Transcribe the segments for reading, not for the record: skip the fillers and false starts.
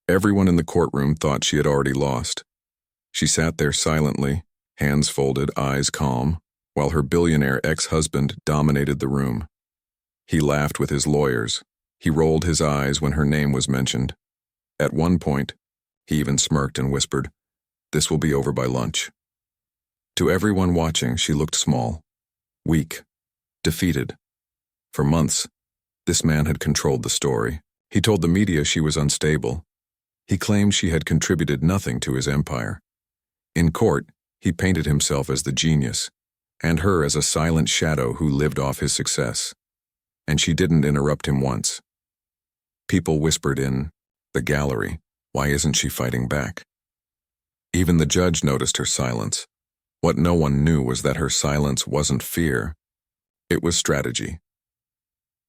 Everyone in the courtroom thought she had already lost. She sat there silently, hands folded, eyes calm, while her billionaire ex-husband dominated the room. He laughed with his lawyers. He rolled his eyes when her name was mentioned. At one point, he even smirked and whispered, "This will be over by lunch." To everyone watching, she looked small, weak, defeated. For months, this man had controlled the story. He told the media she was unstable. He claimed she had contributed nothing to his empire. In court, he painted himself as the genius, and her as a silent shadow who lived off his success. And she didn't interrupt him once. People whispered in the gallery, "Why isn't she fighting back?" Even the judge noticed her silence. What no one knew was that her silence wasn't fear. It was strategy.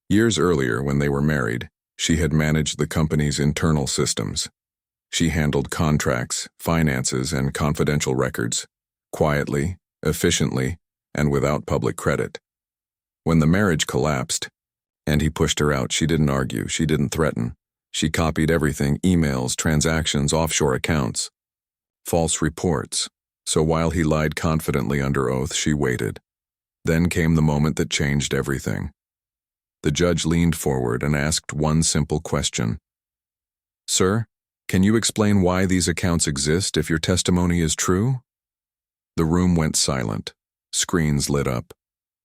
Years earlier, when they were married, she had managed the company's internal systems. She handled contracts, finances, and confidential records, quietly, efficiently, and without public credit. When the marriage collapsed, and he pushed her out, she didn't argue, she didn't threaten. She copied everything: emails, transactions, offshore accounts, false reports. So while he lied confidently under oath, she waited. Then came the moment that changed everything. The judge leaned forward and asked one simple question. "Sir, can you explain why these accounts exist if your testimony is true?" The room went silent. Screens lit up.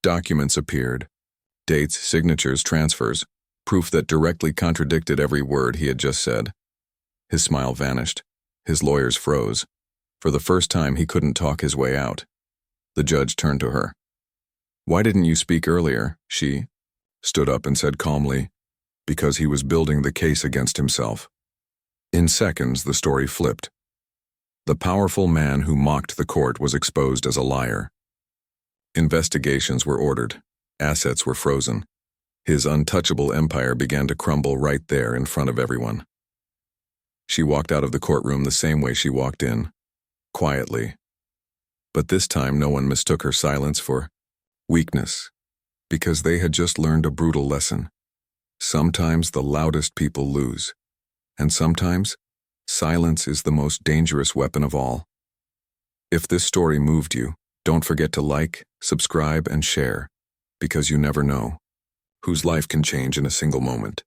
Documents appeared. Dates, signatures, transfers, proof that directly contradicted every word he had just said. His smile vanished. His lawyers froze. For the first time, he couldn't talk his way out. The judge turned to her. "Why didn't you speak earlier?" She stood up and said calmly, "Because he was building the case against himself." In seconds, the story flipped. The powerful man who mocked the court was exposed as a liar. Investigations were ordered. Assets were frozen. His untouchable empire began to crumble right there in front of everyone. She walked out of the courtroom the same way she walked in, quietly. But this time, no one mistook her silence for weakness, because they had just learned a brutal lesson. Sometimes the loudest people lose, and sometimes silence is the most dangerous weapon of all. If this story moved you, don't forget to like, subscribe, and share, because you never know whose life can change in a single moment.